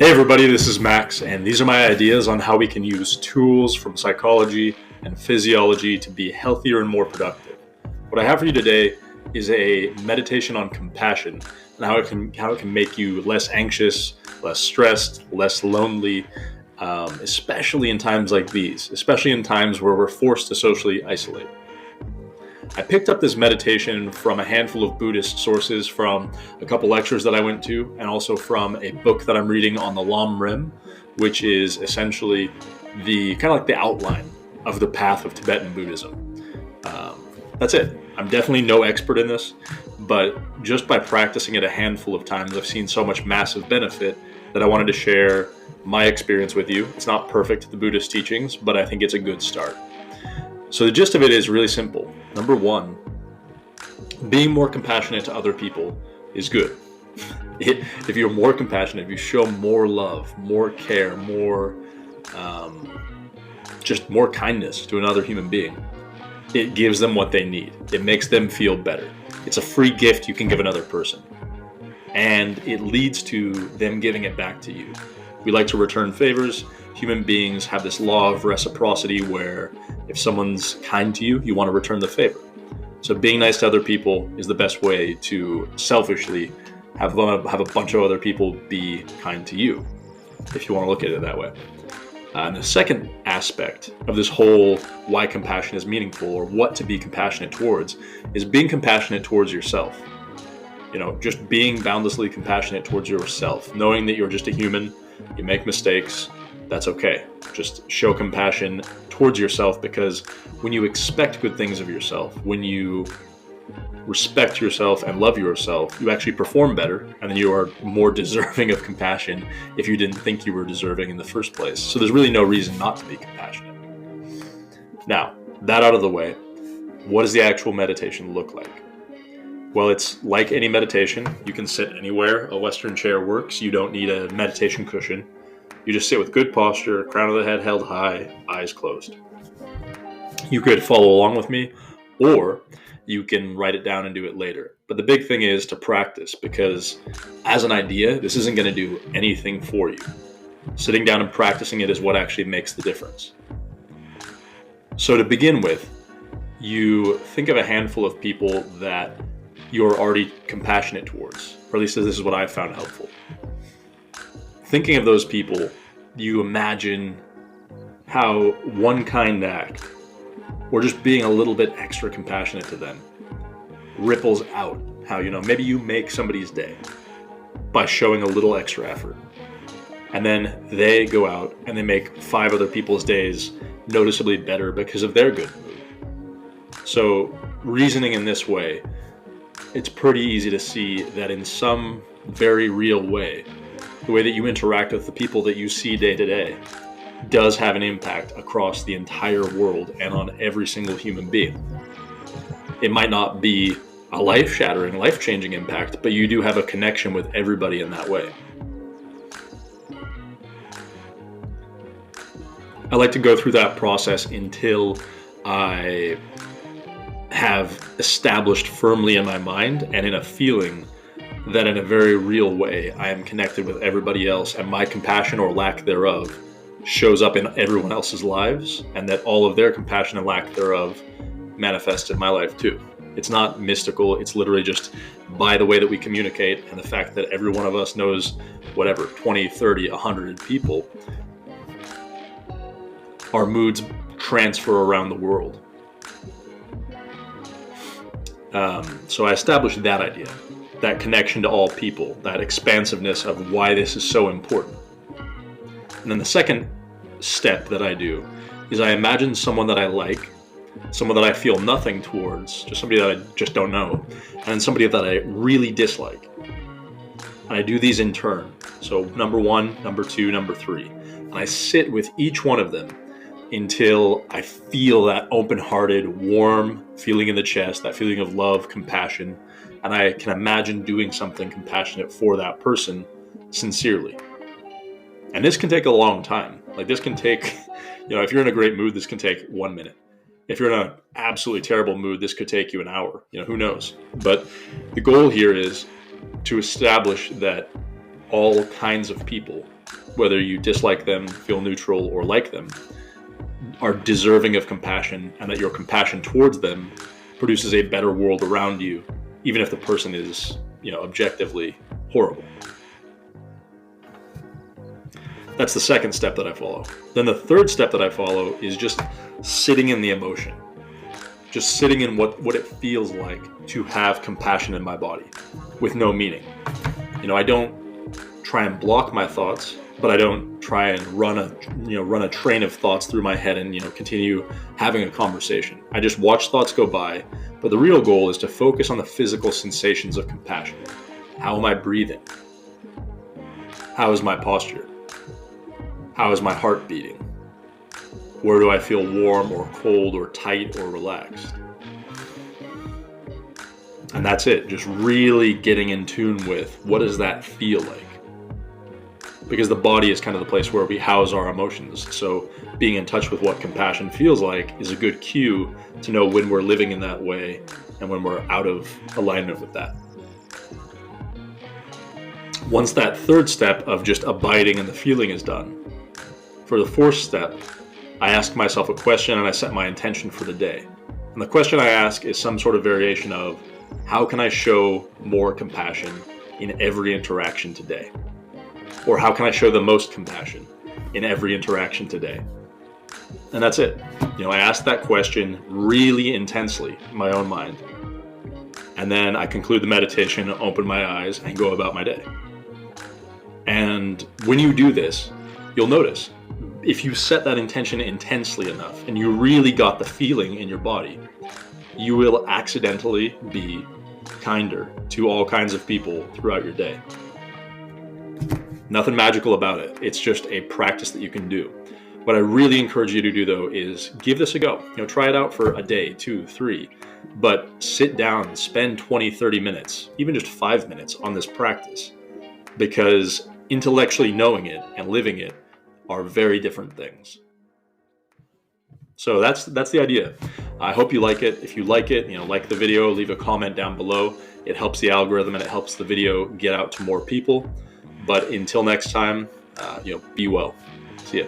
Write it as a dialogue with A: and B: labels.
A: Hey everybody, this is Max, and these are my ideas on how we can use tools from psychology and physiology to be healthier and more productive. What I have for you today is a meditation on compassion and how it can make you less anxious, less stressed, less lonely, especially in times like these, especially in times where we're forced to socially isolate. I picked up this meditation from a handful of Buddhist sources, from a couple lectures that I went to, and also from a book that I'm reading on the Lam Rim, which is essentially the kind of like the outline of the path of Tibetan Buddhism. That's it. I'm definitely no expert in this, but just by practicing it a handful of times, I've seen so much massive benefit that I wanted to share my experience with you. It's not perfect, the Buddhist teachings, but I think it's a good start. So the gist of it is really simple. Number one, being more compassionate to other people is good. If you're more compassionate, if you show more love, more care, just more kindness to another human being, it gives them what they need. It makes them feel better. It's a free gift you can give another person. And it leads to them giving it back to you. We like to return favors. Human beings have this law of reciprocity where if someone's kind to you, you want to return the favor. So being nice to other people is the best way to selfishly have a bunch of other people be kind to you, if you want to look at it that way. And the second aspect of this whole why compassion is meaningful, or what to be compassionate towards, is being compassionate towards yourself. Just being boundlessly compassionate towards yourself, knowing that you're just a human, you make mistakes, that's okay. Just show compassion towards yourself, because when you expect good things of yourself, when you respect yourself and love yourself, you actually perform better, and then you are more deserving of compassion if you didn't think you were deserving in the first place. So there's really no reason not to be compassionate. Now, that out of the way, what does the actual meditation look like? Well, it's like any meditation. You can sit anywhere. A Western chair works. You don't need a meditation cushion. You just sit with good posture, crown of the head held high, eyes closed. You could follow along with me, or you can write it down and do it later. But the big thing is to practice, because as an idea, this isn't going to do anything for you. Sitting down and practicing it is what actually makes the difference. So to begin with, you think of a handful of people that you're already compassionate towards, or at least this is what I've found helpful. Thinking of those people, you imagine how one kind act, or just being a little bit extra compassionate to them, ripples out. How, maybe you make somebody's day by showing a little extra effort. And then they go out and they make 5 other people's days noticeably better because of their good mood. So reasoning in this way, it's pretty easy to see that in some very real way, the way that you interact with the people that you see day to day does have an impact across the entire world and on every single human being. It might not be a life-shattering, life-changing impact, but you do have a connection with everybody in that way. I like to go through that process until I have established firmly in my mind and in a feeling that in a very real way I am connected with everybody else, and my compassion or lack thereof shows up in everyone else's lives, and that all of their compassion and lack thereof manifests in my life too. It's not mystical, it's literally just by the way that we communicate and the fact that every one of us knows 20, 30, 100 people. Our moods transfer around the world. So I established that idea, that connection to all people, that expansiveness of why this is so important. And then the second step that I do is I imagine someone that I like, someone that I feel nothing towards, just somebody that I just don't know, and then somebody that I really dislike. And I do these in turn. So number 1, number 2, number 3. And I sit with each one of them until I feel that open-hearted, warm feeling in the chest, that feeling of love, compassion, and I can imagine doing something compassionate for that person sincerely. And this can take a long time. Like, this can take, if you're in a great mood, this can take 1 minute. If you're in an absolutely terrible mood, this could take you an hour. Who knows? But the goal here is to establish that all kinds of people whether you dislike them, feel neutral, or like them, are deserving of compassion, and that your compassion towards them produces a better world around you, even if the person is, objectively horrible. That's the second step that I follow. Then the third step that I follow is just sitting in the emotion. Just sitting in what it feels like to have compassion in my body with no meaning. I don't try and block my thoughts, but I don't try and run a train of thoughts through my head and, continue having a conversation. I just watch thoughts go by, but the real goal is to focus on the physical sensations of compassion. How am I breathing? How is my posture? How is my heart beating? Where do I feel warm or cold or tight or relaxed? And that's it. Just really getting in tune with what does that feel like? Because the body is kind of the place where we house our emotions. So being in touch with what compassion feels like is a good cue to know when we're living in that way and when we're out of alignment with that. Once that third step of just abiding in the feeling is done, for the fourth step, I ask myself a question and I set my intention for the day. And the question I ask is some sort of variation of, how can I show more compassion in every interaction today? Or how can I show the most compassion in every interaction today? And that's it. I ask that question really intensely in my own mind. And then I conclude the meditation, open my eyes, and go about my day. And when you do this, you'll notice, if you set that intention intensely enough and you really got the feeling in your body, you will accidentally be kinder to all kinds of people throughout your day. Nothing magical about it. It's just a practice that you can do. What I really encourage you to do, though, is give this a go. Try it out for a day, 2, 3, but sit down, spend 20, 30 minutes, even just 5 minutes on this practice, because intellectually knowing it and living it are very different things. So that's the idea. I hope you like it. If you like it, like the video, leave a comment down below. It helps the algorithm and it helps the video get out to more people. But until next time, be well. See ya.